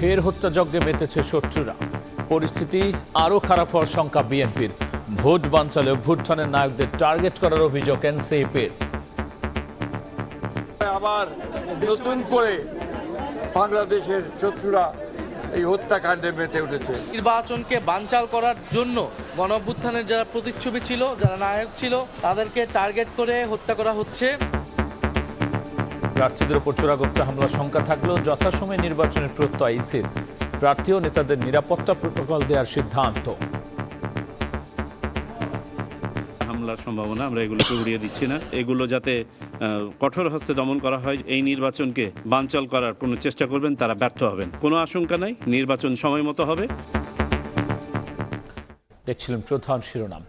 ফের হত্যাযজ্ঞে মেতেছে শত্রুরা। পরিস্থিতি আরও খারাপ হওয়ার শঙ্কা বিএনপির। ভোট বানচালে অভ্যুত্থানের নায়কদের টার্গেট করার অভিযোগ এনসিপির। আবার নতুন করে বাংলাদেশের শত্রুরা এই হত্যাকাণ্ডে মেতে উঠেছে। নির্বাচনকে বানচাল করার জন্য গণঅভ্যুত্থানের যারা প্রতিচ্ছবি ছিল, যারা নায়ক ছিল, তাদেরকে টার্গেট করে হত্যা করা হচ্ছে। প্রার্থীদের উপর চোরাগোপ্তা হামলার শঙ্কা থাকলেও যথাসময়ে নির্বাচনের প্রত্যয় ইসির। প্রার্থী ও নেতাদের নিরাপত্তা প্রোটোকল দেওয়ার সিদ্ধান্ত। হামলার সম্ভাবনা আমরা এগুলোকে উড়িয়ে দিচ্ছি না। এগুলো যাতে কঠোর হস্তে দমন করা হয়, এই নির্বাচনকে বানচাল করার কোনো চেষ্টা করবেন তারা ব্যর্থ হবেন। কোনো আশঙ্কা নাই, নির্বাচন সময় মতো হবে। দেখছিলেন প্রধান শিরোনাম।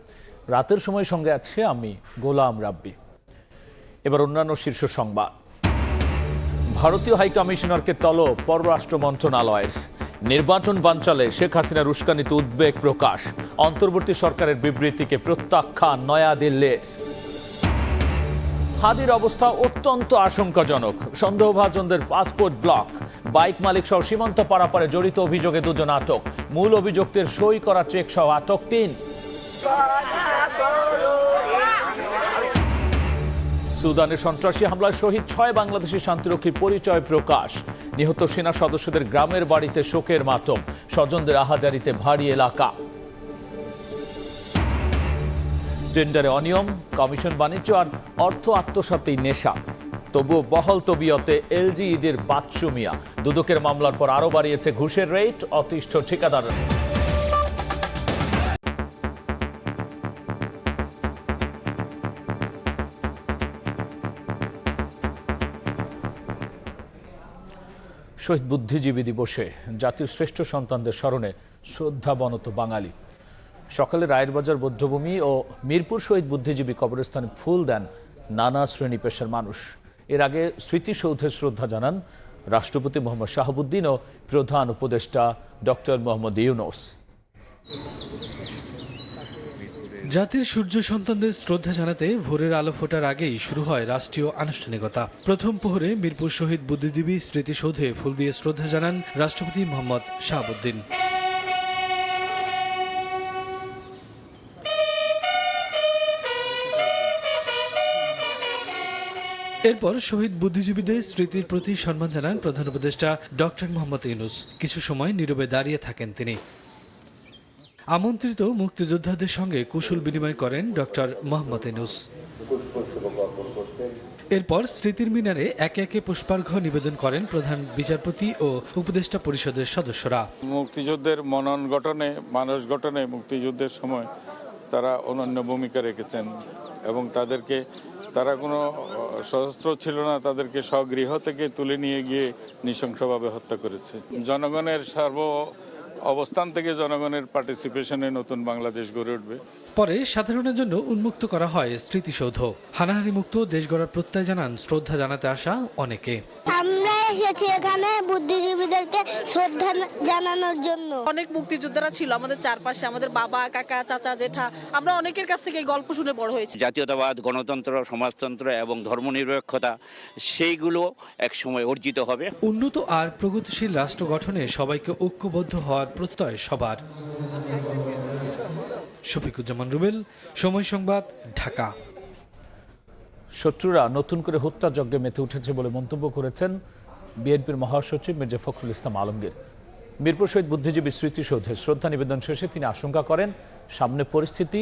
রাতের সময় সঙ্গে আছে আমি গোলাম রাব্বি। এবার অন্যান্য শীর্ষ সংবাদ। ভারতীয় হাই কমিশনারকে তলব পররাষ্ট্র মন্ত্রণালয়ের। নির্বাচন বানচালে শেখ হাসিনার উস্কানিতে উদ্বেগ প্রকাশ। অন্তর্বর্তী সরকারের বিবৃতিকে প্রত্যাখ্যান নয়াদিল্লির। হাদির অবস্থা অত্যন্ত আশঙ্কাজনক। সন্দেহভাজনদের পাসপোর্ট ব্লক। বাইক মালিক সহ সীমান্ত পারাপারে জড়িত অভিযোগে 2 জন আটক। মূল অভিযুক্তের সই করা চেক সহ আটক 3। সুদানে সন্ত্রাসী হামলায় শহীদ 6 বাংলাদেশি শান্তিরক্ষীর পরিচয় প্রকাশ। নিহত সেনা সদস্যদের গ্রামের বাড়িতে শোকের মাতম। স্বজনদের আহাজারিতে ভারী এলাকা। টেন্ডারে অনিয়ম, কমিশন বাণিজ্য আর অর্থ আত্মসাতেই নেশা। তবুও বহল তবিয়তে এলজিইডির বাচ্চু মিয়া। দুদকের মামলার পর আরও বাড়িয়েছে ঘুষের রেট। অতিষ্ঠ ঠিকাদার। শহীদ বুদ্ধিজীবী দিবসে জাতির শ্রেষ্ঠ সন্তানদের স্মরণে শ্রদ্ধাবনত বাঙালি। সকালে রায়েরবাজার বৌদ্ধভূমি ও মিরপুর শহীদ বুদ্ধিজীবী কবরস্থানে ফুল দেন নানা শ্রেণী পেশার মানুষ। এর আগে স্মৃতিসৌধে শ্রদ্ধা জানান রাষ্ট্রপতি মোহাম্মদ শাহাবুদ্দিন ও প্রধান উপদেষ্টা ডক্টর মোহাম্মদ ইউনূস। জাতির সূর্য সন্তানদের শ্রদ্ধা জানাতে ভোরের আলো ফোটার আগেই শুরু হয় রাষ্ট্রীয় আনুষ্ঠানিকতা। প্রথম প্রহরে মিরপুর শহীদ বুদ্ধিজীবী স্মৃতিসৌধে ফুল দিয়ে শ্রদ্ধা জানান রাষ্ট্রপতি মোহাম্মদ শাহাবুদ্দিন। এরপর শহীদ বুদ্ধিজীবীদের স্মৃতির প্রতি সম্মান জানান প্রধান উপদেষ্টা ডক্টর মোহাম্মদ ইউনূস। কিছু সময় নীরবে দাঁড়িয়ে থাকেন তিনি। আমন্ত্রিত মুক্তিযোদ্ধাদের সঙ্গে কুশল বিনিময় করেন ডক্টর মোহাম্মদ ইউনূস। এরপর স্মৃতির মিনারে একে একে পুষ্পার্ঘ্য নিবেদন করেন প্রধান বিচারপতি ও উপদেষ্টা পরিষদের সদস্যরা। মুক্তিযুদ্ধের মনন গঠনে, মানুষ গঠনে মুক্তিযুদ্ধের সময় তারা অনন্য ভূমিকা রেখেছেন এবং তারা কোনো সশস্ত্র ছিল না, তাদেরকে স্বগৃহ থেকে তুলে নিয়ে গিয়ে নৃশংসভাবে হত্যা করেছে। জনগণের অবস্থান থেকে জনগণের পার্টিসিপেশনে নতুন বাংলাদেশ গড়ে উঠবে। পরে সাধারণের জন্য উন্মুক্ত করা হয় স্মৃতিসৌধ। হানাহানি মুক্ত দেশ গড়ার প্রত্যয় জানান শ্রদ্ধা জানাতে আসা অনেকে। আমরা এসেছি এখানে বুদ্ধিজীবীদেরকে শ্রদ্ধা জানানোর জন্য। অনেক মুক্তিযোদ্ধারা ছিল আমাদের চারপাশে, আমাদের বাবা, কাকা, চাচা, জেঠা। আমরা অনেকের কাছ থেকে এই গল্প শুনে বড় হয়েছি। জাতীয়তাবাদ, গণতন্ত্র, সমাজতন্ত্র এবং ধর্মনিরপেক্ষতা সেইগুলো একসময় অর্জিত হবে। উন্নত আর প্রগতিশীল রাষ্ট্র গঠনে সবাইকে ঐক্যবদ্ধ হওয়ার প্রত্যয় সবার। শফিকুজ্জামান রুবেল, সময় সংবাদ, ঢাকা। শত্রুরা নতুন করে হত্যাযজ্ঞে মেতে উঠেছে বলে মন্তব্য করেছেন বিএনপির মহাসচিব মির্জা ফখরুল ইসলাম আলমগীর। মিরপুর শহীদ বুদ্ধিজীবী স্মৃতিসৌধে শ্রদ্ধা নিবেদন শেষে তিনি আশঙ্কা করেন সামনে পরিস্থিতি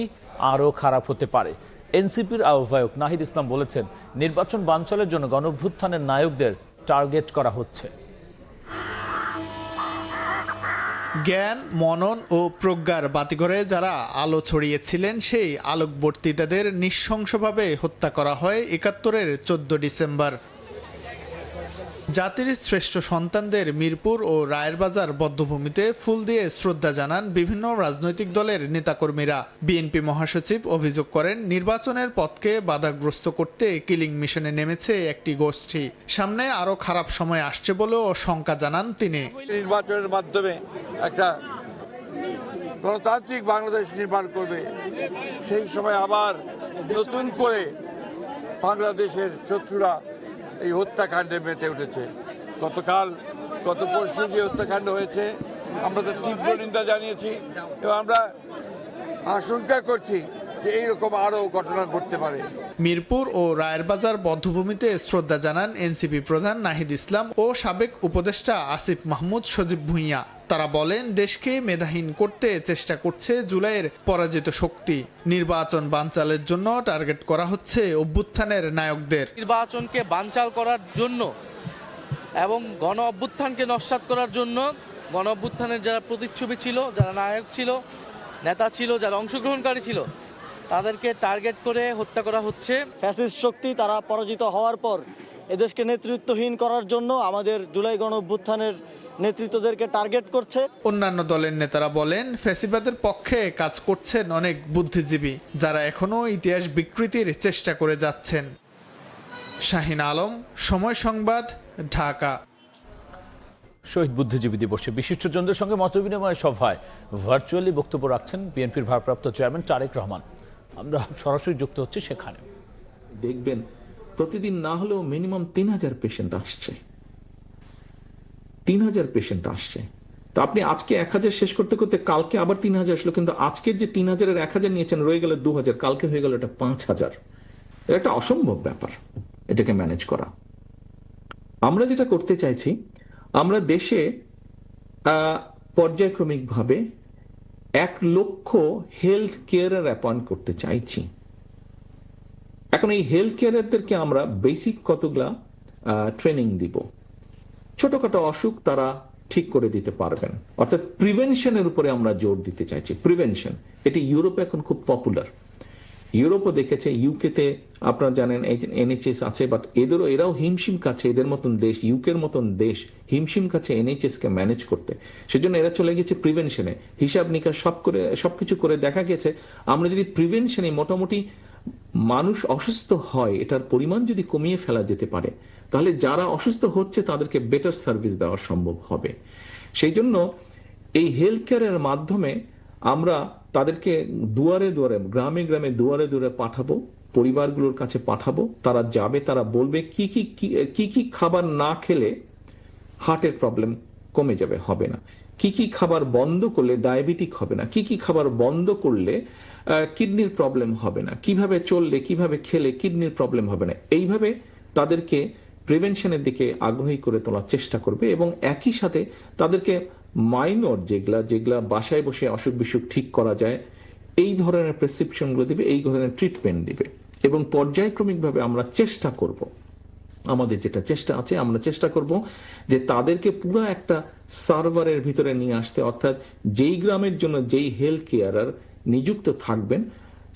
আরও খারাপ হতে পারে। এনসিপির আহ্বায়ক নাহিদ ইসলাম বলেছেন, নির্বাচন বানচালের জন্য গণঅভ্যুত্থানের নায়কদের টার্গেট করা হচ্ছে। জ্ঞান, মনন ও প্রজ্ঞার বাতিঘরে যারা আলো ছড়িয়েছিলেন সেই আলোকবর্তিতাদের নৃশংসভাবে হত্যা করা হয় ৭১-এর 14 ডিসেম্বর। জাতির শ্রেষ্ঠ সন্তানদের মিরপুর ও রায়েরবাজার বধ্যভূমিতে ফুল দিয়ে শ্রদ্ধা জানান বিভিন্ন রাজনৈতিক দলের নেতাকর্মীরা। বিএনপি মহাসচিব অভিযোগ করেন, নির্বাচনের পথকে বাধাগ্রস্ত করতে কিলিং মিশনে নেমেছে একটি গোষ্ঠী। সামনে আরও খারাপ সময় আসছে বলেও শঙ্কা জানান তিনি। নির্বাচনের মাধ্যমে একটা গণতান্ত্রিক বাংলাদেশ নির্মাণ করবে, সেই সময় আবার নতুন করে বাংলাদেশের শত্রুরা এই হত্যাকাণ্ডে মেতে উঠেছে। গতকাল গত পরশু যে হত্যাকাণ্ড হয়েছে আমরা তার তীব্র নিন্দা জানিয়েছি এবং আমরা আশঙ্কা করছি যে এইরকম আরও ঘটনা ঘটতে পারে। মিরপুর ও রায়েরবাজার বধ্যভূমিতে শ্রদ্ধা জানান এনসিপি প্রধান নাহিদ ইসলাম ও সাবেক উপদেষ্টা আসিফ মাহমুদ সজীব ভুঁইয়া। তারা বলেন, দেশকে মেধাহীন করতে চেষ্টা করছে জুলাইয়ের পরাজিত শক্তি। নির্বাচন বানচালের জন্য টার্গেট করা হচ্ছে অভ্যুত্থানের নায়কদের। নির্বাচনকে বানচাল করার জন্য এবং গণ অভ্যুত্থানকে নস্যাৎ করার জন্য গণ অভ্যুত্থানের যারা প্রতিচ্ছবি ছিল, যারা নায়ক ছিল, নেতা ছিল, যারা অংশগ্রহণকারী ছিল, তাদেরকে টার্গেট করে হত্যা করা হচ্ছে। ফ্যাসিস্ট শক্তি তারা পরাজিত হওয়ার পর এদেশকে নেতৃত্বহীন করার জন্য আমাদের জুলাই গণ অভ্যুত্থানের নেতৃত্বদেরকে টার্গেট করছে। অন্যান্য দলের নেতারা বলেন, ফ্যাসিবাদের পক্ষে কাজ করছেন অনেক বুদ্ধিজীবী, যারা এখনো ইতিহাস বিকৃতির চেষ্টা করে যাচ্ছেন। শাহিন আলম, সময় সংবাদ, ঢাকা। শহীদ বুদ্ধিজীবী দিবসে বিশিষ্টজনদের সঙ্গে মতবিনিময় সভায় ভার্চুয়ালি বক্তব্য রাখছেন বিএনপির ভারপ্রাপ্ত চেয়ারম্যান তারেক রহমান। আমরা সরাসরি যুক্ত হচ্ছি সেখানে। দেখবেন প্রতিদিন না হলেও মিনিমাম 3000 পেশেন্ট আসছে, 3000 পেশেন্ট আসছে। তো আপনি আজকে 1000 শেষ করতে করতে কালকে আবার 3000 আসলো, কিন্তু আজকের যে 3000-এর 1000 নিয়েছেন রয়ে গেল 2000, কালকে হয়ে গেল এটা 5000। এটা একটা অসম্ভব ব্যাপার এটাকে ম্যানেজ করা। আমরা যেটা করতে চাইছি, আমরা দেশে পর্যায়ক্রমিকভাবে 1 লক্ষ হেলথ কেয়ারার অ্যাপয়েন্ট করতে চাইছি। এখন এই হেলথ কেয়ারারদেরকে আমরা বেসিক কতগুলা ট্রেনিং দিব। ছোটখাটো অসুখ তারা ঠিক করে দিতে পারবেন, অর্থাৎ প্রিভেনশনের উপরে আমরা জোর দিতে চাইছি। প্রিভেনশন এটি ইউরোপে এখন খুব পপুলার। ইউরোপও দেখেছে, ইউকেতে আপনারা জানেন NHS আছে, বাট এরাও হিমশিম কাছে, এদের মতন দেশ, ইউকের মতন দেশ হিমশিম কাছে NHS কে ম্যানেজ করতে। সেজন্য এরা চলে গেছে প্রিভেনশনে। হিসাব নিকাশ সবকিছু করে দেখা গেছে, আমরা যদি প্রিভেনশনে মোটামুটি মানুষ অসুস্থ হয় এটার পরিমাণ যদি কমিয়ে ফেলা যেতে পারে, তাহলে যারা অসুস্থ হচ্ছে তাদেরকে বেটার সার্ভিস দেওয়া সম্ভব হবে। সেই জন্য এই হেলথ কেয়ারের মাধ্যমে আমরা তাদেরকে দুয়ারে দুয়ারে, গ্রামে গ্রামে দুয়ারে দুয়ারে পাঠাবো, পরিবারগুলোর কাছে পাঠাবো। তারা যাবে, তারা বলবে কি কি খাবার না খেলে হার্টের প্রবলেম কমে যাবে, হবে না, কি কি খাবার বন্ধ করলে ডায়াবেটিক হবে না, কি কি খাবার বন্ধ করলে কিডনির প্রবলেম হবে না, কিভাবে চললে কিভাবে খেলে কিডনির প্রবলেম হবে না। এইভাবে তাদেরকে প্রিভেনশনের দিকে আগ্রহী করে তোলার চেষ্টা করবে এবং একই সাথে তাদেরকে মাইনর যেগুলা বাসায় বসে অসুখ বিসুখ ঠিক করা যায় এই ধরনের প্রেসক্রিপশনগুলো দিবে, এই ধরনের ট্রিটমেন্ট দিবে। এবং পর্যায়ক্রমিকভাবে আমরা চেষ্টা করব, আমাদের যেটা চেষ্টা আছে, আমরা চেষ্টা করব যে তাদেরকে পুরো একটা সার্ভারের ভিতরে নিয়ে আসতে, অর্থাৎ যেই গ্রামের জন্য যেই হেলথ কেয়ারার নিযুক্ত থাকবেন,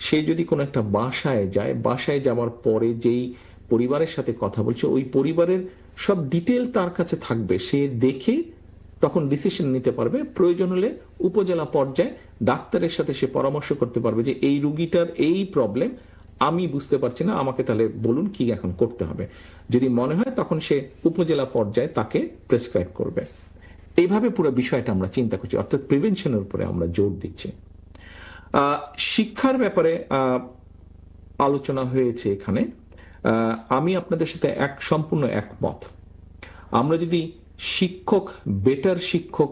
সে যদি কোনো একটা বাসায় যায়, বাসায় যাওয়ার পরে যেই পরিবারের সাথে কথা বলছে ওই পরিবারের সব ডিটেল তার কাছে থাকবে, সে দেখে তখন ডিসিশন নিতে পারবে। প্রয়োজন হলে উপজেলা পর্যায়ে ডাক্তারের সাথে সে পরামর্শ করতে পারবে যে এই রুগীটার এই প্রবলেম, আমি বুঝতে পারছি না, আমাকে তাহলে বলুন কি এখন করতে হবে। যদি মনে হয় তখন সে উপজেলা পর্যায়ে তাকে প্রেসক্রাইব করবে। এইভাবে পুরো বিষয়টা আমরা চিন্তা করছি, অর্থাৎ প্রিভেনশনের উপরে আমরা জোর দিচ্ছি। শিক্ষার ব্যাপারে আলোচনা হয়েছে এখানে। আমি আপনাদের সাথে সম্পূর্ণ একমত। আমরা যদি বেটার শিক্ষক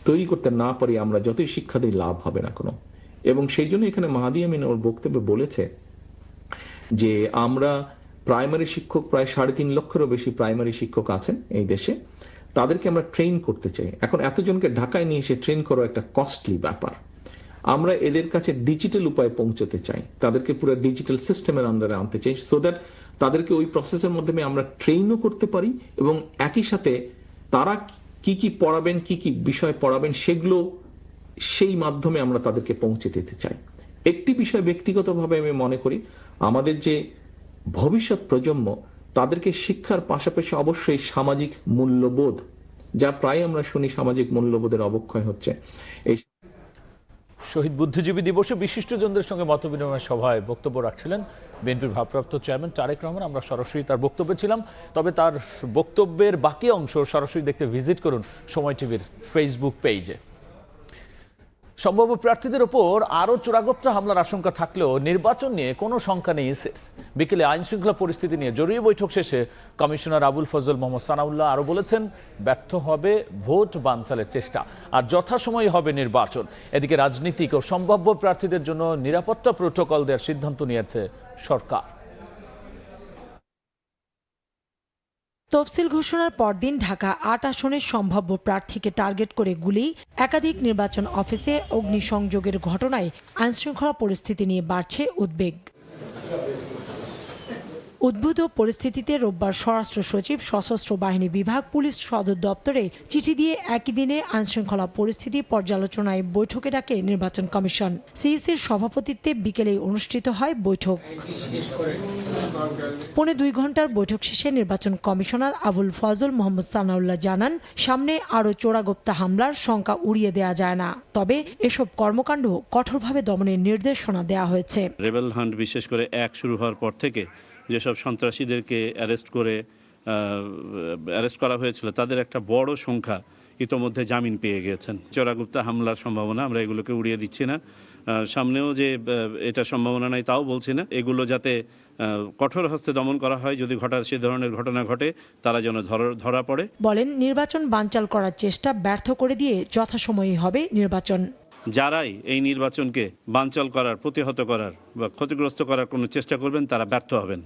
তৈরি করতে না পারি, আমরা যতই শিক্ষা দিই লাভ হবে না কোনো। এবং সেই জন্য এখানে মাহাদি আমিন ওর বক্তব্যে বলেছে যে আমরা প্রাইমারি শিক্ষক, প্রায় 3.5 লক্ষেরও বেশি প্রাইমারি শিক্ষক আছেন এই দেশে, তাদেরকে আমরা ট্রেন করতে চাই। এখন এতজনকে ঢাকায় নিয়ে এসে ট্রেন করা একটা কস্টলি ব্যাপার। আমরা এদের কাছে ডিজিটাল উপায়ে পৌঁছতে চাই, তাদেরকে পুরো ডিজিটাল সিস্টেমের আন্ডারে আনতে চাই, সো দ্যাট তাদেরকে ওই প্রসেসের মাধ্যমে আমরা ট্রেনও করতে পারি এবং একই সাথে তারা কি কি পড়াবেন, কি কি বিষয় পড়াবেন, সেগুলো সেই মাধ্যমে আমরা তাদেরকে পৌঁছে দিতে চাই। একটি বিষয় ব্যক্তিগতভাবে আমি মনে করি, আমাদের যে ভবিষ্যৎ প্রজন্ম, তাদেরকে শিক্ষার পাশাপাশি অবশ্যই সামাজিক মূল্যবোধ, যা প্রায় আমরা শুনি সামাজিক মূল্যবোধের অবক্ষয় হচ্ছে। এই শহীদ বুদ্ধিজীবী দিবসে বিশিষ্টজনদের সঙ্গে মতবিনিময় সভায় বক্তব্য রাখছিলেন বিএনপির ভারপ্রাপ্ত চেয়ারম্যান তারেক রহমান। আমরা সরাসরি তার বক্তব্যে ছিলাম, তবে তার বক্তব্যের বাকি অংশ সরাসরি দেখতে ভিজিট করুন সময় টিভির ফেসবুক পেজে। সম্ভাব্য প্রার্থীদের ওপর আরও চোরাগোপ্তা হামলার আশঙ্কা থাকলেও নির্বাচন নিয়ে কোনো শঙ্কা নেই ইসির। বিকেলে আইন শৃঙ্খলা পরিস্থিতি নিয়ে জরুরি বৈঠক শেষে কমিশনার আবুল ফজল মোহাম্মদ সানাউল্লাহ আরও বলেছেন, ব্যর্থ হবে ভোট বানচালের চেষ্টা, আর যথাসময়ে হবে নির্বাচন। এদিকে রাজনীতিক ও সম্ভাব্য প্রার্থীদের জন্য নিরাপত্তা প্রোটোকল দেওয়ার সিদ্ধান্ত নিয়েছে সরকার। তফসিল ঘোষণার পরদিন ঢাকা ৮ আসনের সম্ভাব্য প্রার্থীকে টার্গেট করে গুলি, একাধিক নির্বাচন অফিসে অগ্নিসংযোগের ঘটনায় আইনশৃঙ্খলা পরিস্থিতি নিয়ে বাড়ছে উদ্বেগ। উদ্ভূত পরিস্থিতিতে রোববার স্বরাষ্ট্র সচিব, সশস্ত্র বাহিনী বিভাগ, পুলিশ সদর দপ্তরে চিঠি দিয়ে একই দিনে আইনশৃঙ্খলা পরিস্থিতি পর্যালোচনায় বৈঠকে ডাকে নির্বাচন কমিশন। সিইসির সভাপতিত্বে বিকেলে অনুষ্ঠিত হয় বৈঠক। 2.25 ঘন্টার বৈঠক শেষে নির্বাচন কমিশনার আবুল ফজল মোহাম্মদ সানাউল্লাহ জানান, সামনে আরও চোরাগোপ্তা হামলার শঙ্কা উড়িয়ে দেওয়া যায় না, তবে এসব কর্মকাণ্ড কঠোরভাবে দমনের নির্দেশনা দেওয়া হয়েছে। রেবেল হান্ট বিশেষ করে শুরু হওয়ার পর থেকে যেসব সন্ত্রাসীদেরকে অ্যারেস্ট করা হয়েছিল তাদের একটা বড় সংখ্যা ইতোমধ্যে জামিন পেয়ে গিয়েছেন। চোরাগুপ্তা হামলার সম্ভাবনা আমরা এগুলোকে উড়িয়ে দিচ্ছি না, সামনেও যে এটা সম্ভাবনা নাই তাও বলছি না। এগুলো যাতে কঠোর হস্তে দমন করা হয়, যদি সে ধরনের ঘটনা ঘটে তারা যেন ধরা পড়ে। বলেন, নির্বাচন বানচাল করার চেষ্টা ব্যর্থ করে দিয়ে যথাসময়ে হবে নির্বাচন। যারাই এই নির্বাচনকে বানচাল করার, প্রতিহত করার বা ক্ষতিগ্রস্ত করার কোনো চেষ্টা করবেন তারা ব্যর্থ হবেন,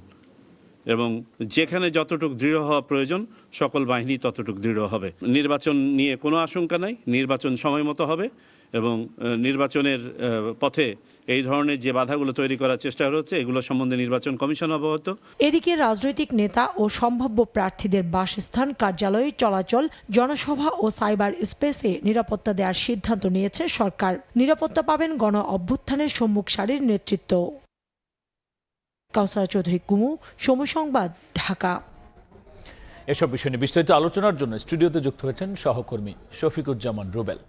এবং যেখানে যতটুকু দৃঢ় হওয়া প্রয়োজন সকল বাহিনী ততটুকু দৃঢ় হবে। নির্বাচন নিয়ে কোনো আশঙ্কা নাই, নির্বাচন সময় মতো হবে, এবং নির্বাচনের পথে এই ধরনের যে বাধাগুলো তৈরি করার চেষ্টা হচ্ছে এগুলো সম্বন্ধে নির্বাচন কমিশন অবগত। এদিকে রাজনৈতিক নেতা ও সম্ভাব্য প্রার্থীদের বাসস্থান, কার্যালয়, চলাচল, জনসভা ও সাইবার স্পেসে নিরাপত্তা দেওয়ার সিদ্ধান্ত নিয়েছে সরকার। নিরাপত্তা পাবেন গণ অভ্যুত্থানের সম্মুখ সারির নেতৃত্ব। কাউসার চৌধুরী কুমু, সময় সংবাদ, ঢাকা। এসব বিষয় নিয়ে বিস্তারিত আলোচনার জন্য স্টুডিওতে যুক্ত হয়েছেন সহকর্মী শফিকুজ্জামান রুবেল।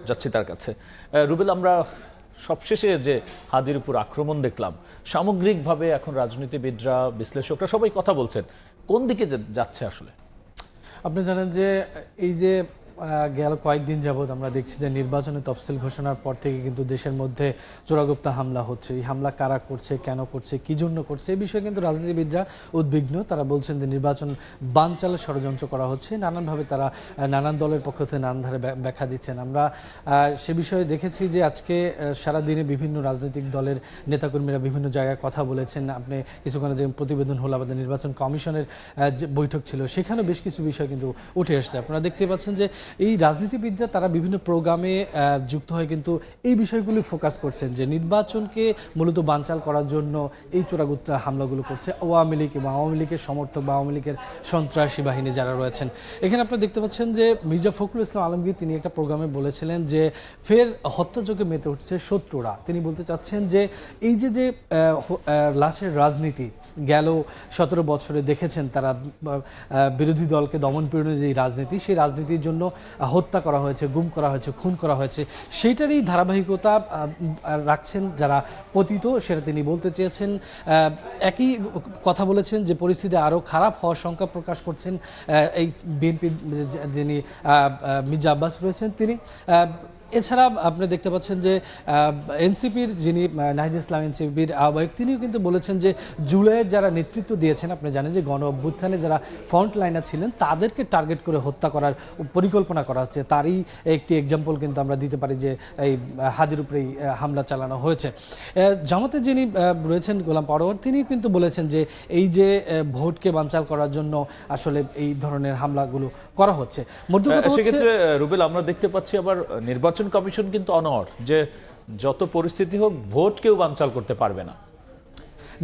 যাচ্ছি তার কাছে। রুবেল, আমরা সবশেষে যে হাদির উপর আক্রমণ দেখলাম, সামগ্রিকভাবে এখন রাজনীতিবিদরা, বিশ্লেষকরা সবাই কথা বলছেন, কোন দিকে যাচ্ছে আসলে? আপনি জানেন যে এই যে গেল কয়েকদিন যাবৎ আমরা দেখছি যে নির্বাচনের তফসিল ঘোষণার পর থেকে কিন্তু দেশের মধ্যে চোরাগোপ্তা হামলা হচ্ছে। এই হামলা কারা করছে, কেন করছে, কি জন্য করছে, এই বিষয়ে কিন্তু রাজনীতিবিদরা উদ্বিগ্ন। তারা বলছেন যে নির্বাচন বানচালের ষড়যন্ত্র করা হচ্ছে। নানানভাবে তারা নানান দলের পক্ষ থেকে নানান ধারে ব্যাখ্যা দিচ্ছেন। আমরা সে বিষয়ে দেখেছি যে আজকে সারাদিনে বিভিন্ন রাজনৈতিক দলের নেতাকর্মীরা বিভিন্ন জায়গায় কথা বলেছেন। আপনি কিছুক্ষণ যে প্রতিবেদন হলো আমাদের নির্বাচন কমিশনের যে বৈঠক ছিল, সেখানেও বেশ কিছু বিষয় কিন্তু উঠে এসেছে। আপনারা দেখতে পাচ্ছেন যে এই রাজনীতিবিদরা তারা বিভিন্ন প্রোগ্রামে যুক্ত হয়ে কিন্তু এই বিষয়গুলি ফোকাস করছেন যে নির্বাচনকে মূলত বানচাল করার জন্য এই চোরাগোপ্তা হামলাগুলো করছে আওয়ামী লীগ এবং আওয়ামী লীগের সমর্থক বা আওয়ামী লীগের সন্ত্রাসী বাহিনী যারা রয়েছেন। এখানে আপনারা দেখতে পাচ্ছেন যে মির্জা ফখরুল ইসলাম আলমগীর তিনি একটা প্রোগ্রামে বলেছিলেন যে ফের হত্যাযজ্ঞে মেতে উঠছে শত্রুরা। তিনি বলতে চাচ্ছেন যে এই যে লাশের রাজনীতি গেল 17 বছরে দেখেছেন, তারা বিরোধী দলকে দমন পীড়নের যে রাজনীতি, সেই রাজনীতির জন্য হত্যা করা হয়েছে, গুম করা হয়েছে, খুন করা হয়েছে, সেইটারই ধারাবাহিকতা রাখছেন যারা পতিত, সেটা তিনি বলতে চেয়েছেন। একই কথা বলেছেন যে পরিস্থিতি আরও খারাপ হওয়ার শঙ্কা প্রকাশ করছেন এই বিএনপির যিনি মির্জা আব্বাস রয়েছেন তিনি। এছাড়া আপনি দেখতে পাচ্ছেন যে এনসিপির যিনি নাহিদ ইসলাম এনসিপির আহ্বায়ক, তিনিও কিন্তু বলেছেন যে জুলাইয়ের যারা নেতৃত্ব দিয়েছেন, আপনি জানেন যে গণ অভ্যুত্থানে যারা ফ্রন্ট লাইনার ছিলেন তাদেরকে টার্গেট করে হত্যা করার পরিকল্পনা করা হচ্ছে। তারই একটি এক্সাম্পল কিন্তু আমরা দিতে পারি যে এই হাদির উপরেই হামলা চালানো হয়েছে। জামাতের যিনি রয়েছেন গোলাম পরোয়ার, তিনি কিন্তু বলেছেন যে এই যে ভোটকে বানচাল করার জন্য আসলে এই ধরনের হামলাগুলো করা হচ্ছে। সেক্ষেত্রে রুবেল, আমরা দেখতে পাচ্ছি আবার নির্বাচন কমিশন কিন্তু অনড় যে যত পরিস্থিতি হোক ভোট কেউ বানচাল করতে পারবে না।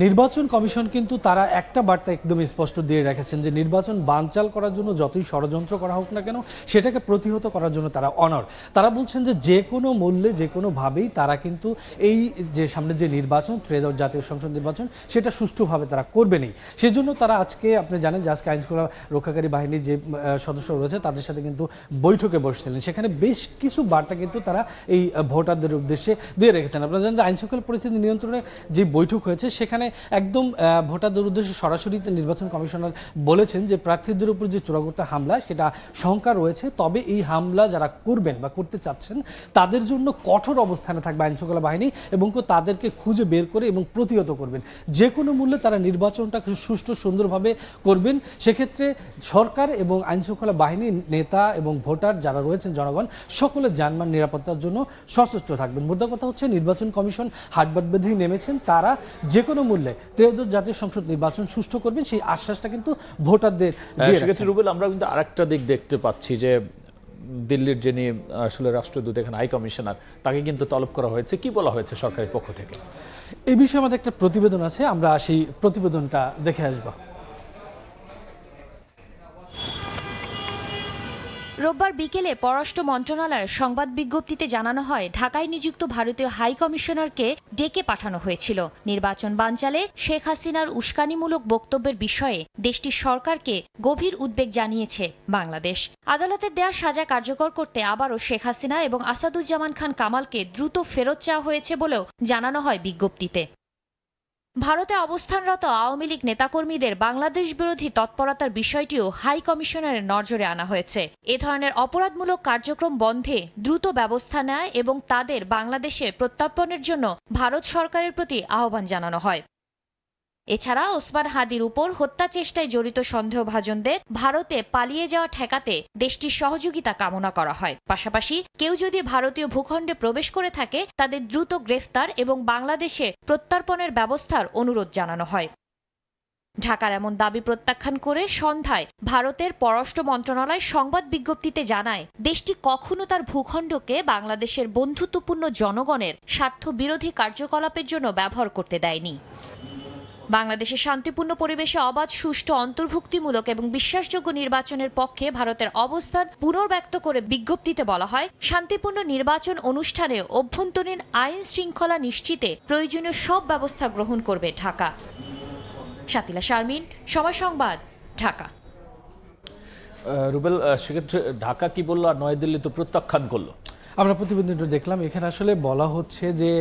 নির্বাচন কমিশন কিন্তু তারা একটা বার্তা একদম স্পষ্ট দিয়ে রেখেছেন যে নির্বাচন বানচাল করার জন্য যতই ষড়যন্ত্র করা হোক না কেন, সেটাকে প্রতিহত করার জন্য তারা অনড়। তারা বলছেন যে কোনো মূল্যে, যে কোনোভাবেই তারা কিন্তু এই যে সামনে যে নির্বাচন, ত্রয়োদশ জাতীয় সংসদ নির্বাচন, সেটা সুষ্ঠুভাবে তারা করবেনই। সেজন্য তারা আজকে, আপনি জানেন যে আজকে আইনশৃঙ্খলা রক্ষাকারী বাহিনীর যে সদস্য রয়েছে তাদের সাথে কিন্তু বৈঠকে বসছিলেন। সেখানে বেশ কিছু বার্তা কিন্তু তারা এই ভোটারদের উদ্দেশ্যে দিয়ে রেখেছেন। আপনারা জানেন যে আইনশৃঙ্খলা পরিস্থিতি নিয়ন্ত্রণে যে বৈঠক হয়েছে সেখানে একদম ভোটারদের উদ্দেশ্যে সরাসরি নির্বাচন কমিশনার বলেছেন যে প্রার্থীদের উপর যে চূড়ান্ত হামলা সেটা শঙ্কা রয়েছে, তবে এই হামলা যারা করবেন বা করতে চাচ্ছেন তাদের জন্য কঠোর অবস্থানে থাকবে আইনশৃঙ্খলা বাহিনী এবং তাদেরকে খুঁজে বের করে এবং প্রতিহত করবেন। যে কোনো মূল্যে তারা নির্বাচনটা সুষ্ঠু সুন্দরভাবে করবেন। সেক্ষেত্রে সরকার এবং আইনশৃঙ্খলা বাহিনীর নেতা এবং ভোটার যারা রয়েছেন জনগণ সকলের জানমাল নিরাপত্তার জন্য সশস্ত্র থাকবেন। মুদ্রা কথা হচ্ছে নির্বাচন কমিশন হাটবাট বেঁধে নেমেছেন, তারা যে কোনো মূল্যে ত্রয়োদশ জাতীয় সংসদ নির্বাচন সুষ্ঠু করবেন সেই আশ্বাসটা কিন্তু ভোটারদের দিয়ে রাখছেন। রুবেল, আমরা কিন্তু আরেকটা দিক দেখতে পাচ্ছি যে দিল্লির যিনি আসলে রাষ্ট্রদূত এখানে হাই কমিশনার তাকে কিন্তু তলব করা হয়েছে। কি বলা হয়েছে সরকারের পক্ষ থেকে? এই বিষয়ে আমাদের একটা প্রতিবেদন আছে, আমরা সেই প্রতিবেদনটা দেখে আসবো। রোববার বিকেলে পররাষ্ট্র মন্ত্রণালয়ের সংবাদ বিজ্ঞপ্তিতে জানানো হয় ঢাকায় নিযুক্ত ভারতীয় হাই কমিশনারকে ডেকে পাঠানো হয়েছিল। নির্বাচন বানচালে শেখ হাসিনার উস্কানিমূলক বক্তব্যের বিষয়ে দেশটির সরকারকে গভীর উদ্বেগ জানিয়েছে বাংলাদেশ। আদালতের দেয়া সাজা কার্যকর করতে আবারও শেখ হাসিনা এবং আসাদুজ্জামান খান কামালকে দ্রুত ফেরত চাওয়া হয়েছে বলেও জানানো হয় বিজ্ঞপ্তিতে। ভারতে অবস্থানরত আওয়ামী লীগ নেতাকর্মীদের বাংলাদেশ বিরোধী তৎপরতার বিষয়টিও হাই কমিশনারের নজরে আনা হয়েছে। এ ধরনের অপরাধমূলক কার্যক্রম বন্ধে দ্রুত ব্যবস্থা নেয় এবং তাদের বাংলাদেশে প্রত্যার্পণের জন্য ভারত সরকারের প্রতি আহ্বান জানানো হয়। এছাড়া ওসমান হাদির উপর হত্যা চেষ্টায় জড়িত সন্দেহভাজনদের ভারতে পালিয়ে যাওয়া ঠেকাতে দেশটির সহযোগিতা কামনা করা হয়। পাশাপাশি কেউ যদি ভারতীয় ভূখণ্ডে প্রবেশ করে থাকে তাদের দ্রুত গ্রেফতার এবং বাংলাদেশে প্রত্যার্পণের ব্যবস্থার অনুরোধ জানানো হয়। ঢাকার এমন দাবি প্রত্যাখ্যান করে সন্ধ্যায় ভারতের পররাষ্ট্র মন্ত্রণালয় সংবাদ বিজ্ঞপ্তিতে জানায় দেশটি কখনো তার ভূখণ্ডকে বাংলাদেশের বন্ধুত্বপূর্ণ জনগণের স্বার্থ বিরোধী কার্যকলাপের জন্য ব্যবহার করতে দেয়নি। বাংলাদেশের শান্তিপূর্ণ পরিবেশে অবাধ, সুষ্ঠু, অন্তর্ভুক্তিমূলক এবং বিশ্বাসযোগ্য নির্বাচনের পক্ষে ভারতের অবস্থান পুনর্ব্যক্ত করে বিজ্ঞপ্তিতে বলা হয়, শান্তিপূর্ণ নির্বাচন অনুষ্ঠানে অভ্যন্তরীণ আইন শৃঙ্খলা নিশ্চিতে প্রয়োজনীয় সব ব্যবস্থা গ্রহণ করবে ঢাকা। শাতিলা শারমিন, সময় সংবাদ, ঢাকা। রুবেল, সেক্ষেত্রে ঢাকা কি বললো আর নয়াদিল্লি তো প্রত্যাখ্যান করলো? আমরা প্রতিবেদনটা দেখলাম, এখানে আসলে বলা হচ্ছে যে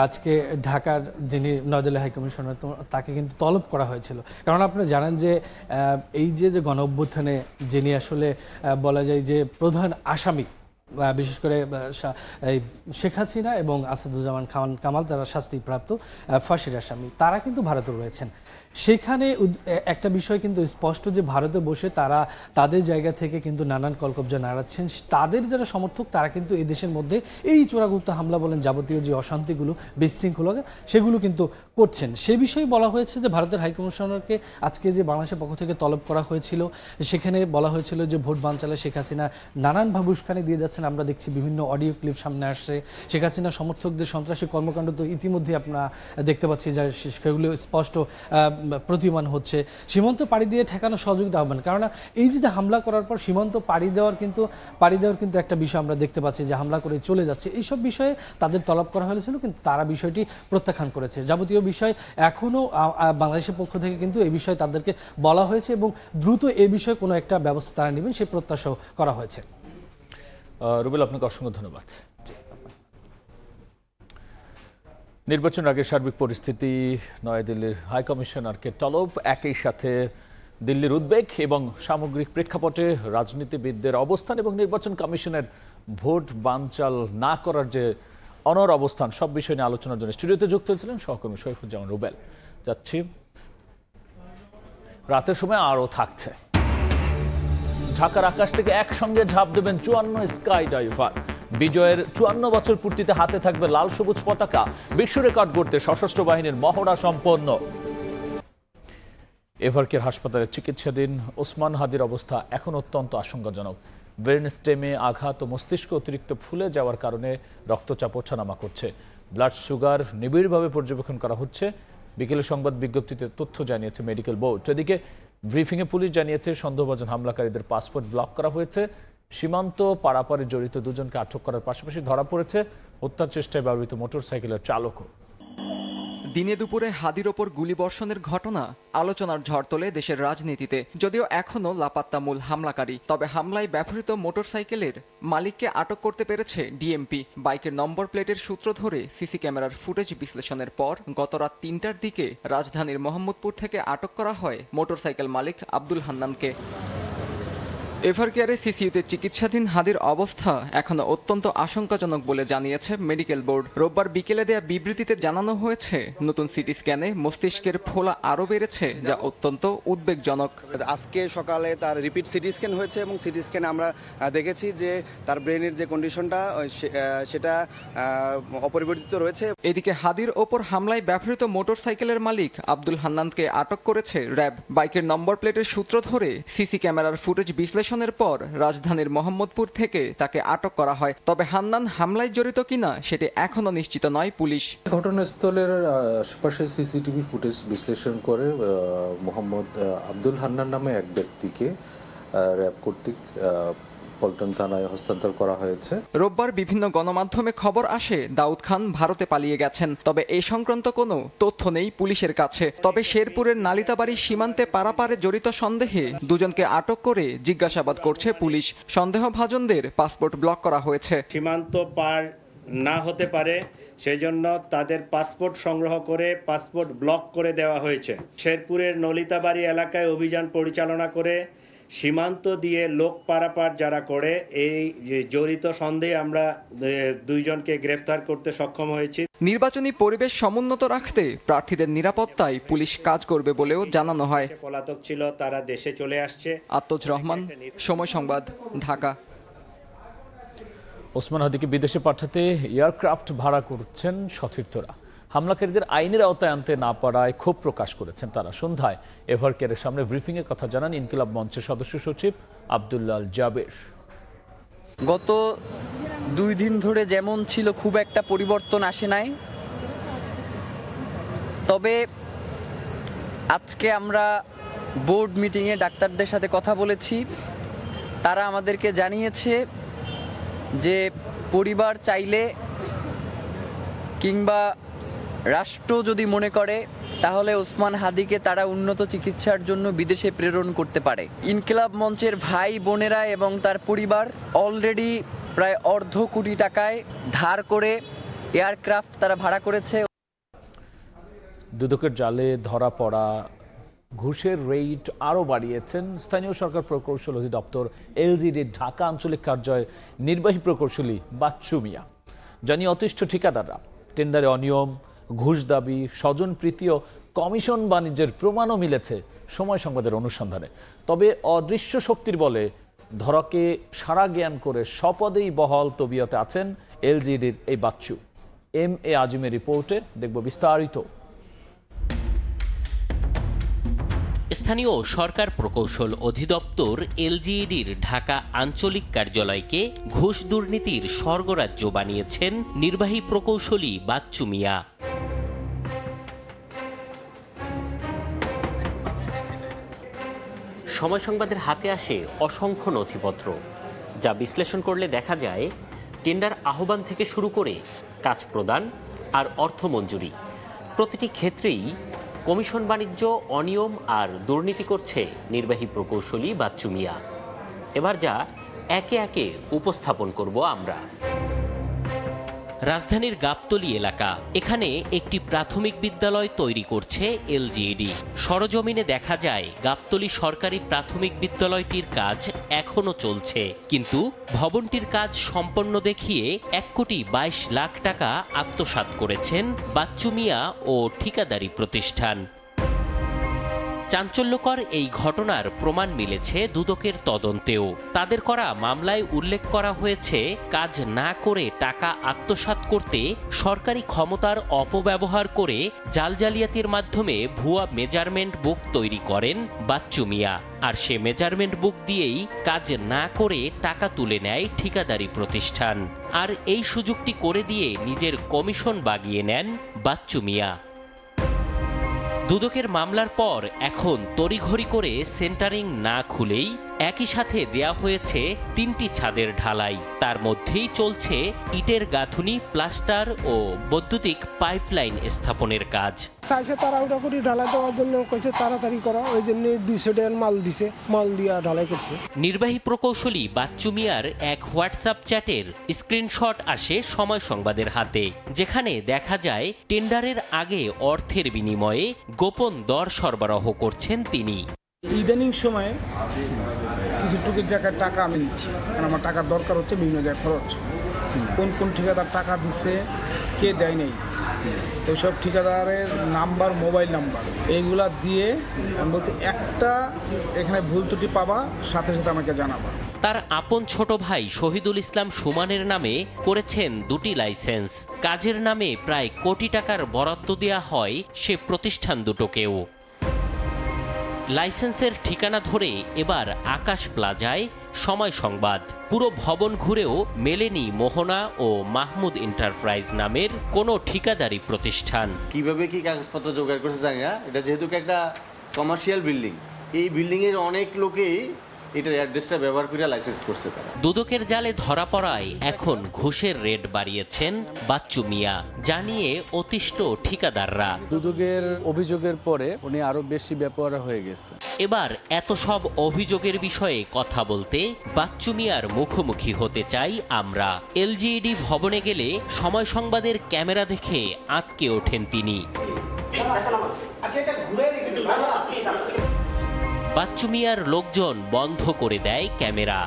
আজকে ঢাকার যিনি নয়াদিল্লি হাই কমিশনার তাকে কিন্তু তলব করা হয়েছিল। কারণ আপনারা জানেন যে এই যে গণ অভ্যুত্থানে যিনি আসলে বলা যায় যে প্রধান আসামি, বিশেষ করে শেখ হাসিনা এবং আসাদুজ্জামান খান কামাল যারা শাস্তিপ্রাপ্ত ফাঁসির আসামি, তারা কিন্তু ভারতে রয়েছেন। সেখানে একটা বিষয় কিন্তু স্পষ্ট যে ভারতে বসে তারা তাদের জায়গা থেকে কিন্তু নানান কলকবজা নাড়াচ্ছেন। তাদের যারা সমর্থক তারা কিন্তু এই দেশের মধ্যে এই চোরাগুপ্ত হামলা বলেন, যাবতীয় যে অশান্তিগুলো, বিশৃঙ্খলা, সেগুলো কিন্তু করছেন। সে বিষয়ে বলা হয়েছে যে ভারতের হাইকমিশনারকে আজকে যে বাংলাদেশের পক্ষ থেকে তলব করা হয়েছিল, সেখানে বলা হয়েছিল যে ভোট বানচালে শেখ হাসিনা নানানভাবে উস্কানি দিয়ে যাচ্ছেন। আমরা দেখছি বিভিন্ন অডিও ক্লিপ সামনে আসছে। শেখ হাসিনা সমর্থকদের সন্ত্রাসী কর্মকাণ্ড তো ইতিমধ্যে আপনারা দেখতে পাচ্ছি যে সেগুলো স্পষ্ট প্রতিমান হচ্ছে। সীমান্ত পাড়ি দিয়ে ঠেকানো সহযোগিতা আহ্বান, কারণ এই যে হামলা করার পর সীমান্ত পাড়ি দেওয়ার কিন্তু একটা বিষয় আমরা দেখতে পাচ্ছি যে হামলা করে চলে যাচ্ছে। এইসব বিষয়ে তাদের তলব করা হয়েছিল, কিন্তু তারা বিষয়টি প্রত্যাখ্যান করেছে। যাবতীয় বিষয় এখনও বাংলাদেশের পক্ষ থেকে কিন্তু এই বিষয়ে তাদেরকে বলা হয়েছে এবং দ্রুত এই বিষয়ে কোনো একটা ব্যবস্থা তারা নেবেন সেই প্রত্যাশাও করা হয়েছে। রুবেল, আপনাকে অসংখ্য ধন্যবাদ। নির্বাচনের আগে সার্বিক পরিস্থিতি, নয়াদিল্লির হাই কমিশনারকে তলব, একই সাথে দিল্লির উদ্বেগ এবং সামগ্রিক প্রেক্ষাপটে রাজনীতিবিদদের অবস্থান এবং নির্বাচন কমিশনের ভোট বানচাল না করার যে অনড় অবস্থান, সব বিষয় নিয়ে আলোচনার জন্য স্টুডিওতে যুক্ত হয়েছিলেন সহকর্মী শরীফুজ্জামান রুবেল। যাচ্ছি, রাতের সময় আরও থাকছে। ঢাকার আকাশ থেকে একসঙ্গে ঝাঁপ দেবেন 54 স্কাই ডাইভার। বিজয়ের 54 বছর পূর্তিতে হাতে থাকবে লাল সবুজ পতাকা। বিশ্ব রেকর্ড গড়তে সশস্ত্র বাহিনীর মহড়া সম্পন্ন। এভারকেয়ার হাসপাতালে চিকিৎসাধীন ওসমান হাদির অবস্থা এখন অত্যন্ত আশঙ্কাজনক। ব্রেন স্টেমে আঘাত ও মস্তিষ্ক অতিরিক্ত ফুলে যাওয়ার কারণে রক্তচাপ ওঠানামা করছে। ব্লাড সুগার নিবিড়ভাবে পর্যবেক্ষণ করা হচ্ছে। বিকেলে সংবাদ বিজ্ঞপ্তিতে তথ্য জানিয়েছে মেডিকেল বোর্ড। এদিকে ব্রিফিংয়ে পুলিশ জানিয়েছে সন্দেহভাজন হামলাকারীদের পাসপোর্ট ব্লক করা হয়েছে। সীমান্ত পারাপারে জড়িত দুজনকে আটক করার পাশাপাশি ধরা পড়েছে হত্যার চেষ্টায় ব্যবহৃত মোটরসাইকেলের চালকও। দিনে দুপুরে হাদির ওপর গুলিবর্ষণের ঘটনা আলোচনার ঝড় তোলে দেশের রাজনীতিতে। যদিও এখনও লাপাত্তা মূল হামলাকারী, তবে হামলায় ব্যবহৃত মোটরসাইকেলের মালিককে আটক করতে পেরেছে ডিএমপি। বাইকের নম্বর প্লেটের সূত্র ধরে সিসি ক্যামেরার ফুটেজ বিশ্লেষণের পর গত রাত ৩টার দিকে রাজধানীর মোহাম্মদপুর থেকে আটক করা হয় মোটরসাইকেল মালিক আব্দুল হান্নানকে। এভারকেয়ারে সিসিইউতে চিকিৎসাধীন হাদির অবস্থা এখনো অত্যন্ত আশঙ্কাজনক বলে জানিয়েছে মেডিকেল বোর্ড। রোববার বিকেলে দেয়া বিবৃতিতে জানানো হয়েছে, নতুন সিটি স্ক্যানে মস্তিষ্কের ফোলা আরও বেড়েছে, যা অত্যন্ত উদ্বেগজনক। আজকে সকালে তার রিপিট সিটি স্ক্যান হয়েছে এবং সিটি স্ক্যানে আমরা দেখেছি যে তার ব্রেনের যে কন্ডিশনটা সেটা অপরিবর্তিত রয়েছে। এদিকে হাদির ওপর হামলায় ব্যবহৃত মোটরসাইকেলের মালিক আব্দুল হান্নানকে আটক করেছে র্যাব। বাইকের নম্বর প্লেটের সূত্র ধরে সিসি ক্যামেরার ফুটেজ বিশ্লেষণের পর রাজধানীর মোহাম্মদপুর থেকে তাকে আটক করা হয়। তবে হান্নান হামলায় জড়িত কিনা সেটি এখনো নিশ্চিত নয় পুলিশ। ঘটনাস্থলের আশেপাশে সিসিটিভি ফুটেজ বিশ্লেষণ করে মোহাম্মদ আব্দুল হান্নান নামে এক ব্যক্তিকে র্যাব কর্তৃক পল্টন থানায় হস্তান্তর করা হয়েছে। রোববার বিভিন্ন গণমাধ্যমে খবর আসে দাউদ খান ভারতে পালিয়ে গেছেন, তবে এই সংক্রান্ত কোনো তথ্য নেই পুলিশের কাছে। তবে শেরপুরের নালিতাবাড়ি সীমান্তে পারাপারে জড়িত সন্দেহে দুজনকে আটক করে জিজ্ঞাসাবাদ করছে পুলিশ। সন্দেহভাজনদের পাসপোর্ট ব্লক করা হয়েছে। সীমান্ত পার না হতে পারে সেই জন্য তাদের পাসপোর্ট সংগ্রহ করে পাসপোর্ট ব্লক করে দেওয়া হয়েছে। শেরপুরের নলিতাবাড়ি এলাকায় অভিযান পরিচালনা করে সীমান্ত দিয়ে লোক পারাপার যারা করে এই জড়িত সন্দেহে আমরা দুইজনকে গ্রেফতার করতে সক্ষম হয়েছি। নির্বাচনী পরিবেশ সমুন্নত রাখতে প্রার্থীদের নিরাপত্তায় পুলিশ কাজ করবে বলেও জানানো হয়। পলাতক ছিল, তারা দেশে চলে আসছে। আত্মজ রহমান, সময় সংবাদ, ঢাকা। ওসমান হাদিকে বিদেশে পাঠাতে এয়ারক্রাফট ভাড়া করছেন সতীর্থরা। হামলাকারীদের আইনের আওতায় আনতে না পারায় ক্ষোভ প্রকাশ করেছেন তারা। সন্ধ্যায় এভারকেয়ারের সামনে ব্রিফিংয়ের কথা জানান ইনকিলাব মঞ্চের সদস্য সচিব আব্দুল্লাহ জাবের। গত 2 দিন ধরে যেমন ছিল খুব একটা পরিবর্তন আসে নাই, তবে আজকে আমরা বোর্ড মিটিংয়ে ডাক্তারদের সাথে কথা বলেছি। তারা আমাদেরকে জানিয়েছে যে পরিবার চাইলে কিংবা রাষ্ট্র যদি মনে করে তাহলে ওসমান হাদিকে তারা উন্নত চিকিৎসার জন্য বিদেশে প্রেরণ করতে পারে। ইনকিলাব মঞ্চের ভাই বোনেরা এবং তার পরিবার অলরেডি প্রায় $250 কোটি ধার করে এয়ারক্রাফট তারা ভাড়া করেছে। দুদকের জালে ধরা পড়া ঘুষের রেট আরও বাড়িয়েছেন স্থানীয় সরকার প্রকৌশল অধিদপ্তর এলজিডির ঢাকা আঞ্চলিক কার্যালয়ের নির্বাহী প্রকৌশলী বাচ্চু মিয়া। জানিয়ে অতিষ্ঠ ঠিকাদাররা টেন্ডারে অনিয়ম, ঘুষ দাবি, স্বজনপ্রীতি ও কমিশন বাণিজ্যের প্রমাণও মিলেছে সময় সংবাদের অনুসন্ধানে। তবে অদৃশ্য শক্তির বলে ধরাকে সারা জ্ঞান করে স্বপদেই বহাল তবিয়তে আছেন এলজিডির এই বাচ্চু। এম.এ. আজিমের রিপোর্টে দেখব বিস্তারিত। স্থানীয় সরকার প্রকৌশল অধিদপ্তর এলজিইডির ঢাকা আঞ্চলিক কার্যালয়কে ঘুষ দুর্নীতির স্বর্গরাজ্য বানিয়েছেন নির্বাহী প্রকৌশলী বাচ্চু মিয়া। সময় সংবাদের হাতে আসে অসংখ্য নথিপত্র, যা বিশ্লেষণ করলে দেখা যায় টেন্ডার আহ্বান থেকে শুরু করে কাজ প্রদান আর অর্থ মঞ্জুরি প্রতিটি ক্ষেত্রেই কমিশন বাণিজ্য, অনিয়ম আর দুর্নীতি করছে নির্বাহী প্রকৌশলী বাচ্চু মিয়া। এবার যা একে একে উপস্থাপন করব আমরা। রাজধানীর গাবতলী এলাকা, এখানে একটি প্রাথমিক বিদ্যালয় তৈরি করছে এলজিইডি। সরজমিনে দেখা যায় গাবতলী সরকারি প্রাথমিক বিদ্যালয়টির কাজ এখনো চলছে, কিন্তু ভবনটির কাজ সম্পন্ন দেখিয়ে 1,22,00,000 টাকা আত্মসাৎ করেছেন বাচ্চু মিয়া ও ঠিকাদারি প্রতিষ্ঠান। চাঞ্চল্যকর এই ঘটনার প্রমাণ মিলেছে দুদকের তদন্তেও। তাদের করা মামলায় উল্লেখ করা হয়েছে, কাজ না করে টাকা আত্মসাৎ করতে সরকারি ক্ষমতার অপব্যবহার করে জাল জালিয়াতির মাধ্যমে ভুয়া মেজারমেন্ট বুক তৈরি করেন বাচ্চু মিয়া। আর সে মেজারমেন্ট বুক দিয়েই কাজ না করে টাকা তুলে নেয় ঠিকাদারি প্রতিষ্ঠান। আর এই সুযোগটি করে দিয়ে নিজের কমিশন বাগিয়ে নেন বাচ্চু মিয়া। দুদকের মামলার পর এখন তড়িঘড়ি করে সেন্টারিং না খুলেই একই সাথে দেয়া হয়েছে 3টি ছাদের ঢালাই। তার মধ্যেই চলছে ইটের গাঁথুনি, প্লাস্টার ও বৈদ্যুতিক পাইপলাইন স্থাপনের কাজ। চাইছে তাড়াহুড়া করে ঢালাই দেওয়ার জন্য, কইছে তাড়াতাড়ি করা, ওই জন্য 200 টাকার মাল দিছে, মাল দিয়া ঢালাই করছে। নির্বাহী প্রকৌশলী বাচ্চু মিয়ার এক হোয়াটসঅ্যাপ চ্যাটের স্ক্রিনশট আসে সময় সংবাদের হাতে, যেখানে দেখা যায় টেন্ডারের আগে অর্থের বিনিময়ে গোপন দর সরবরাহ করছেন তিনি। ইদানিং সময়ে কিছু টুকির জায়গায় টাকা আমি নিচ্ছি, কারণ আমার টাকার দরকার হচ্ছে, বিভিন্ন জায়গায় খরচ। কোন কোন ঠিকাদার টাকা দিচ্ছে, কে দেয় নেই, তো সব ঠিকাদারের নাম্বার, মোবাইল নাম্বার এইগুলা দিয়ে আমি বলছি একটা এখানে ভুল ত্রুটি পাবা, সাথে সাথে আমাকে জানাবা। তার আপন ছোট ভাই শহীদুল ইসলাম সুমনের নামে করেছেন 2টি লাইসেন্স। কাজের নামে প্রায় কোটি টাকার বরাদ্দ দেয়া হয় সে প্রতিষ্ঠান দুটোকেও। লাইসেন্সের ঠিকানা ধরে এবার আকাশ প্লাজায় সময় সংবাদ। পুরো ভবন ঘুরেও মেলেনি মোহনা ও মাহমুদ এন্টারপ্রাইজ নামের কোনো ঠিকাদারি প্রতিষ্ঠান। কিভাবে কি কাগজপত্র জোগাড় করছে জানি না, এটা যেহেতু একটা কমার্শিয়াল বিল্ডিং, এই বিল্ডিংয়ের অনেক লোকেই এটার অ্যাড্রেসটা ব্যবহার করে লাইসেন্স করছে তারা। দুদকের জালে ধরা পড়ায় এখন ঘুষের রেট বাড়িয়েছেন বাচ্চু মিয়া, জানিয়ে অতিষ্ঠ ঠিকাদাররা। দুদকের অভিযোগের পরে উনি আরো বেশি ব্যবহার হয়ে গেছে। এবার এত সব অভিযোগের বিষয়ে কথা বলতে বাচ্চু মিয়ার মুখোমুখি হতে চাই আমরা। এলজিইডি ভবনে গেলে সময় সংবাদের ক্যামেরা দেখে আঁতকে ওঠেন তিনি। বাচ্চু মিয়ার লোকজন বন্ধ করে দেয় ক্যামেরা।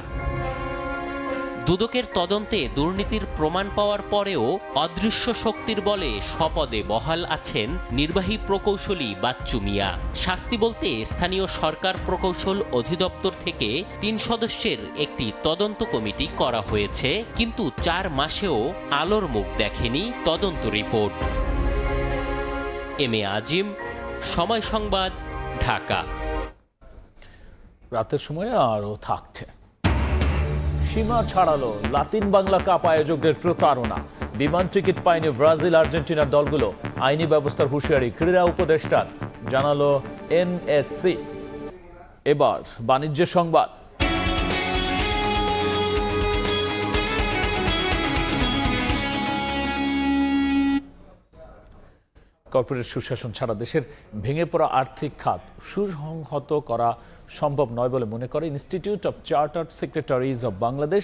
দুদকের তদন্তে দুর্নীতির প্রমাণ পাওয়ার পরেও অদৃশ্য শক্তির বলে স্বপদে বহাল আছেন নির্বাহী প্রকৌশলী বাচ্চু মিয়া। শাস্তি বলতে স্থানীয় সরকার প্রকৌশল অধিদপ্তর থেকে 3 সদস্যের একটি তদন্ত কমিটি করা হয়েছে, কিন্তু 4 মাসেও আলোর মুখ দেখেনি তদন্ত রিপোর্ট। এম এ আজিম, সময় সংবাদ, ঢাকা। রাতের সময় আরও থাকছে। সীমা ছাড়ালো লাতিন বাংলা কাপ আয়োজকদের প্রতারণা। বিমান টিকিট পায়নি ব্রাজিল, আর্জেন্টিনার দলগুলো। আইনি ব্যবস্থার হুঁশিয়ারি ক্রীড়া উপদেষ্টার, জানালো এনএসসি। এবার বাণিজ্যের সংবাদ। কর্পোরেট সুশাসন ছাড়া দেশের ভেঙে পড়া আর্থিক খাত সুসংহত করা সম্ভব নয় বলে মনে করে institute of chartered secretaries of Bangladesh,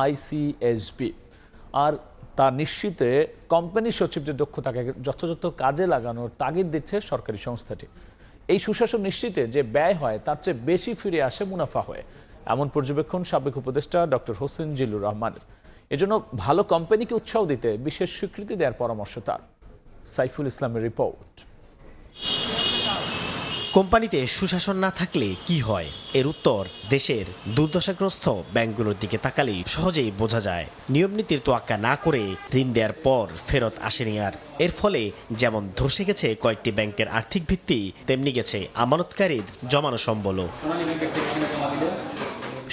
ICSB. আর তা নিশ্চিতে কোম্পানি সচিবদের দক্ষতাকে যথাযথ কাজে লাগানোর তাগিদ দিচ্ছে সরকারি সংস্থাটি। এই সুশাসন নিশ্চিতে যে ব্যয় হয় তার চেয়ে বেশি ফিরে আসে মুনাফা হয়ে, এমন পর্যবেক্ষণ সাবেক উপদেষ্টা ডক্টর হোসেন জিল্লুর রহমানের। এজন্য ভালো কোম্পানিকে উৎসাহ দিতে বিশেষ স্বীকৃতি দেওয়ার পরামর্শ তার। সাইফুল ইসলামের রিপোর্ট। কোম্পানিতে সুশাসন না থাকলে কি হয়, এর উত্তর দেশের দুর্দশাগ্রস্ত ব্যাংকগুলোর দিকে তাকালেই সহজেই বোঝা যায়। নিয়মনীতির তোয়াক্কা না করে ঋণ দেওয়ার পর ফেরত আসেনি আর। এর ফলে যেমন ধসে গেছে কয়েকটি ব্যাংকের আর্থিক ভিত্তি, তেমনি গেছে আমানতকারীর জমানো সম্বলও।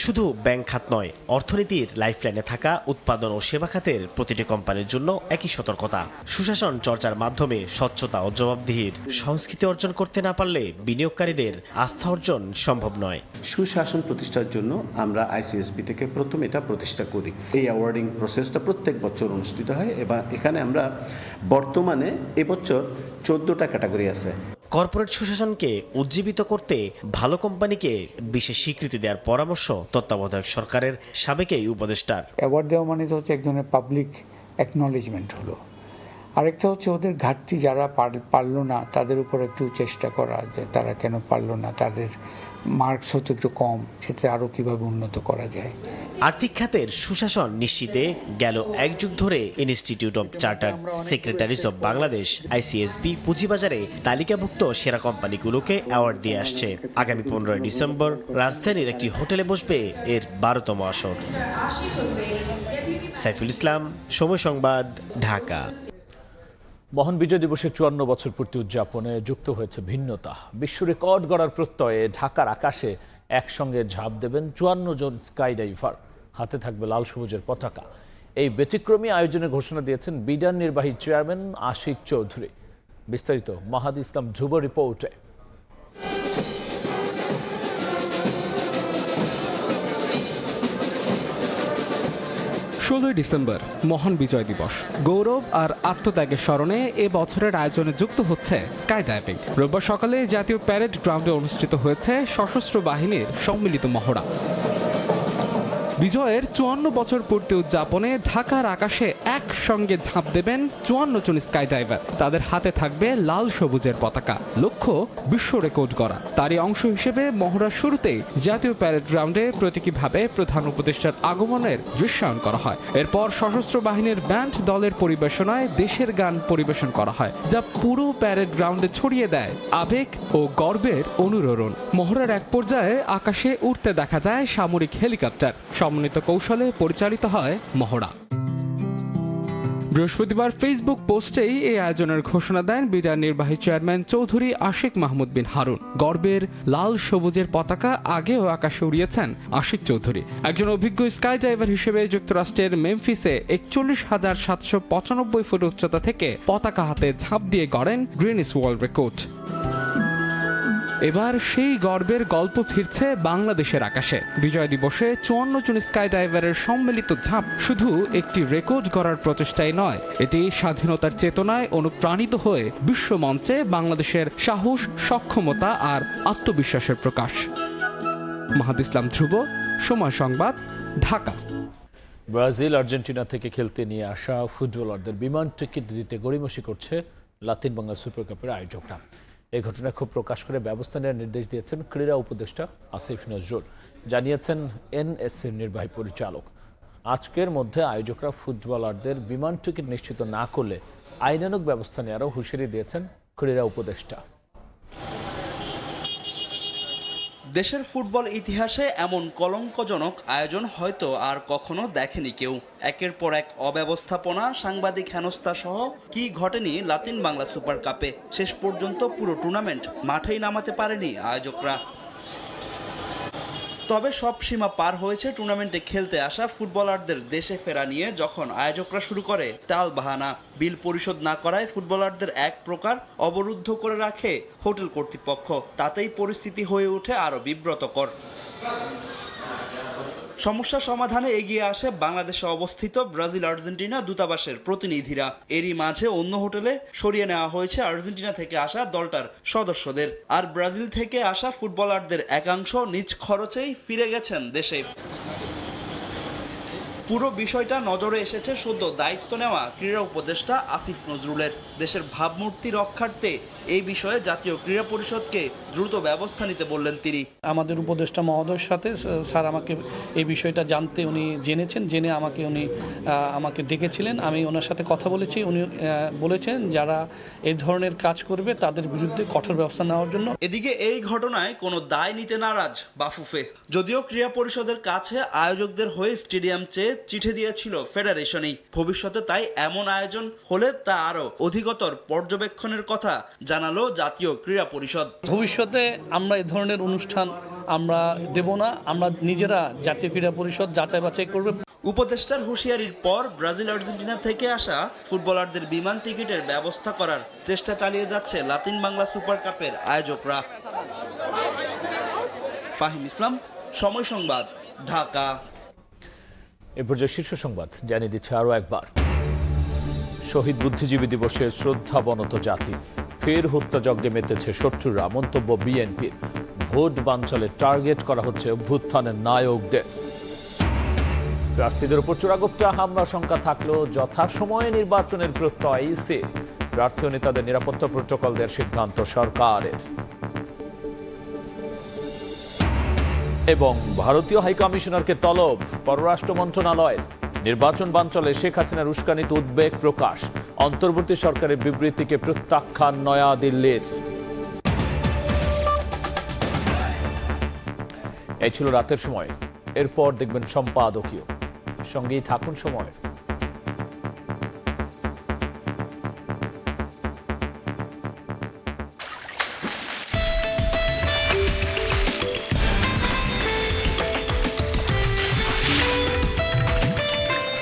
শুধু ব্যাংক খাত নয়, অর্থনীতির লাইফলাইনে থাকা উৎপাদন ও সেবা খাতের প্রতিটি কোম্পানির জন্য একই সতর্কতা। সুশাসন চর্চার মাধ্যমে স্বচ্ছতা ও জবাবদিহির সংস্কৃতি অর্জন করতে না পারলে বিনিয়োগকারীদের আস্থা অর্জন সম্ভব নয়। সুশাসন প্রতিষ্ঠার জন্য আমরা আইসিএসবি থেকে প্রথম এটা প্রতিষ্ঠা করি। এই অ্যাওয়ার্ডিং প্রসেসটা প্রত্যেক বছর অনুষ্ঠিত হয় এবং এখানে আমরা বর্তমানে এবছর 14টা ক্যাটাগরি আছে। কর্পোরেট সুশাসনকে উজ্জীবিত করতে ভালো কোম্পানিকে বিশেষ স্বীকৃতি দেওয়ার পরামর্শ তত্ত্বাবধায়ক সরকারের সাবেক এই উপদেষ্টার। অ্যাওয়ার্ড দেওয়া মানে তো হচ্ছে এক ধরনের পাবলিক অ্যাকনলেজমেন্ট হলো। আরেকটা হচ্ছে ওদের ঘাটতি, যারা পারলো না তাদের উপর একটু চেষ্টা করা, যে তারা কেন পারলো না, তাদের মার্কস হয়তো একটু কম, সেটা আরও কীভাবে উন্নত করা যায়। আর্থিক খাতের সুশাসন নিশ্চিতে গেল 1 যুগ ধরে institute of chartered secretaries of Bangladesh, ICSB, পুঁজিবাজারে তালিকাভুক্ত সেরা কোম্পানিগুলোকে অ্যাওয়ার্ড দিয়ে আসছে। আগামী 15 ডিসেম্বর রাজধানীর একটি হোটেলে বসবে এর 12তম আসর। সাইফুল ইসলাম, সময় সংবাদ, ঢাকা। মহান বিজয় দিবসের 54 বছর পূর্তি উদযাপনে যুক্ত হয়েছে ভিন্নতা। বিশ্ব রেকর্ড গড়ার প্রত্যয়ে ঢাকার আকাশে একসঙ্গে ঝাঁপ দেবেন 54 জন স্কাই ডাইভার। হাতে থাকবে লাল সবুজের পতাকা। এই ব্যতিক্রমী আয়োজনের ঘোষণা দিয়েছেন বিডার নির্বাহী চেয়ারম্যান আশিক চৌধুরী। বিস্তারিত মাহাদি ইসলাম ধ্রুব রিপোর্টে। 16 ডিসেম্বর মহান বিজয় দিবস। গৌরব আর আত্মত্যাগের স্মরণে এ বছরের আয়োজনে যুক্ত হচ্ছে স্কাই ডাইভিং। রোববার সকালে জাতীয় প্যারেড গ্রাউন্ডে অনুষ্ঠিত হয়েছে সশস্ত্র বাহিনীর সম্মিলিত মহড়া। বিজয়ের 54 বছর পূর্তি উদযাপনে ঢাকার আকাশে একসঙ্গে ঝাঁপ দেবেন 54 জন স্কাই ডাইভার। তাদের হাতে থাকবে লাল সবুজের পতাকা, লক্ষ্য বিশ্ব রেকর্ড করা। তারই অংশ হিসেবে মহড়ার শুরুতেই জাতীয় প্যারেড গ্রাউন্ডে প্রতীকীভাবে প্রধান উপদেষ্টার আগমনের দৃশ্যায়ন করা হয়। এরপর সশস্ত্র বাহিনীর ব্যান্ড দলের পরিবেশনায় দেশের গান পরিবেশন করা হয়, যা পুরো প্যারেড গ্রাউন্ডে ছড়িয়ে দেয় আবেগ ও গর্বের অনুরণন। মহড়ার এক পর্যায়ে আকাশে উঠতে দেখা যায় সামরিক হেলিকপ্টার। সমন্বিত কৌশলে পরিচালিত হয় মহড়া। বৃহস্পতিবার ফেসবুক পোস্টেই এই আয়োজনের ঘোষণা দেন বিডার নির্বাহী চেয়ারম্যান চৌধুরী আশিক মাহমুদ বিন হারুন। গর্বের লাল সবুজের পতাকা আগেও আকাশে উড়িয়েছেন আশিক চৌধুরী। একজন অভিজ্ঞ স্কাই ডাইভার হিসেবে যুক্তরাষ্ট্রের মেমফিসে 41,795 ফুট উচ্চতা থেকে পতাকা হাতে ঝাঁপ দিয়ে গড়েন গ্রিনিস ওয়ার্ল্ড রেকর্ড। এবার সেই গর্বের গল্প ফিরছে বাংলাদেশের আকাশে। বিজয় দিবসে 54 জন স্কাই ডাইভারের সম্মিলিত ঝাঁপ শুধু একটি রেকর্ড গড়ার প্রচেষ্টাই নয়, এটি স্বাধীনতার চেতনায় অনুপ্রাণিত হয়ে বিশ্ব মঞ্চে বাংলাদেশের সাহস, সক্ষমতা আর আত্মবিশ্বাসের প্রকাশ। মাহাদ ইসলাম ধ্রুব, সময় সংবাদ, ঢাকা। ব্রাজিল আর্জেন্টিনা থেকে খেলতে নিয়ে আসা ফুটবলারদের বিমান টিকিট দিতে গড়িমসি করছে লাতিন বাংলা সুপার কাপের আয়োজকরা। এই ঘটনায় ক্ষোভ প্রকাশ করে ব্যবস্থা নেওয়ার নির্দেশ দিয়েছেন ক্রীড়া উপদেষ্টা আসিফ নজরুল। জানিয়েছেন এনএসসির নির্বাহী পরিচালক। আজকের মধ্যে আয়োজকরা ফুটবলারদের বিমান টিকিট নিশ্চিত না করলে আইনানুগ ব্যবস্থা নেওয়ারও হুঁশিয়ারি দিয়েছেন ক্রীড়া উপদেষ্টা। দেশের ফুটবল ইতিহাসে এমন কলঙ্কজনক আয়োজন হয়তো আর কখনো দেখেনি কেউ। একের পর এক অব্যবস্থাপনা, সাংবাদিক হেনস্থা সহ কি ঘটেনি লাতিন বাংলা সুপার কাপে। শেষ পর্যন্ত পুরো টুর্নামেন্ট মাঠেই নামাতে পারেনি আয়োজকরা। তবে সব সীমা পার হয়েছে টুর্নামেন্টে খেলতে আসা ফুটবলারদের দেশে ফেরা নিয়ে, যখন আয়োজকরা শুরু করে টাল বাহানা। বিল পরিশোধ না করায় ফুটবলারদের এক প্রকার অবরুদ্ধ করে রাখে হোটেল কর্তৃপক্ষ। তাতেই পরিস্থিতি হয়ে ওঠে আরো বিব্রতকর। সমস্যা সমাধানে এগিয়ে আসে বাংলাদেশে অবস্থিত ব্রাজিল আর্জেন্টিনা দূতাবাসের প্রতিনিধিরা। এরই মাঝে অন্য হোটেলে সরিয়ে নেওয়া হয়েছে আর্জেন্টিনা থেকে আসা দলটার সদস্যদের। আর ব্রাজিল থেকে আসা ফুটবলারদের একাংশ নিজ খরচেই ফিরে গেছেন দেশে। পুরো বিষয়টা নজরে এসেছে সদ্য দায়িত্ব নেওয়া ক্রীড়া উপদেষ্টা আসিফ নজরুলের। দেশের ভাবমূর্তি রক্ষার্থে এই বিষয়ে জাতীয় ক্রীড়া পরিষদকে দ্রুত ব্যবস্থা নিতে বললেন তিনি। আমাদের উপদেষ্টা মহোদয়ের সাথে স্যার আমাকে এই বিষয়টা জানতে উনি জেনেছেন, জেনে আমাকে ডেকেছিলেন। আমি ওনার সাথে কথা বলেছি। উনি বলেছেন যারা এই ধরনের কাজ করবে তাদের বিরুদ্ধে কঠোর ব্যবস্থা নেওয়ার জন্য। এদিকে এই ঘটনায় কোনো দায় নিতে নারাজ বাফুফে। যদিও ক্রীড়া পরিষদের কাছে আয়োজকদের হয়ে স্টেডিয়াম চেয়ে চিঠি দিয়েছিল ফেডারেশনই। ভবিষ্যতে তাই এমন আয়োজন হলে তা আরো অধিকতর পর্যবেক্ষণের কথা জানালো জাতীয় ক্রীড়া পরিষদ। ভবিষ্যতে আমরা এই ধরনের অনুষ্ঠান আমরা দেব না, আমরা নিজেরা জাতীয় ক্রীড়া পরিষদ যাচাই বাছাই করবে। উপদেষ্টার হুঁশিয়ারির পর ব্রাজিল আর্জেন্টিনা থেকে আসা ফুটবলারদের বিমান টিকিটের ব্যবস্থা করার চেষ্টা চালিয়ে যাচ্ছে লাতিন বাংলা সুপার কাপের আয়োজকরা। ফাহিম ইসলাম, সময় সংবাদ, ঢাকা। এ পর্যায়ে শীর্ষ সংবাদ জানিয়ে দিচ্ছে আরও একবার। শহীদ বুদ্ধিজীবী দিবসে শ্রদ্ধাবনত জাতি, ফের হত্যাযজ্ঞে মেতেছে শত্রুরা, মন্তব্য বিএনপির। ভোট বানচালে টার্গেট করা হচ্ছে অভ্যুত্থানের নায়কদের। প্রার্থীদের উপর চোরাগোপ্তা হামলার শঙ্কা থাকলেও যথাসময়ে নির্বাচনের প্রত্যয় ইসি। প্রার্থী ও নেতাদের নিরাপত্তা প্রোটোকল দেওয়ার সিদ্ধান্ত সরকারের। এবং ভারতীয় হাইকমিশনারকে তলব পররাষ্ট্র মন্ত্রণালয়ের। নির্বাচন বানচালে শেখ হাসিনার উস্কানিতে উদ্বেগ প্রকাশ। অন্তর্বর্তী সরকারের বিবৃতিকে প্রত্যাখ্যান নয়াদিল্লির। এই ছিল রাতের সময়। এরপর দেখবেন সম্পাদকীয়। সঙ্গেই থাকুন সময়।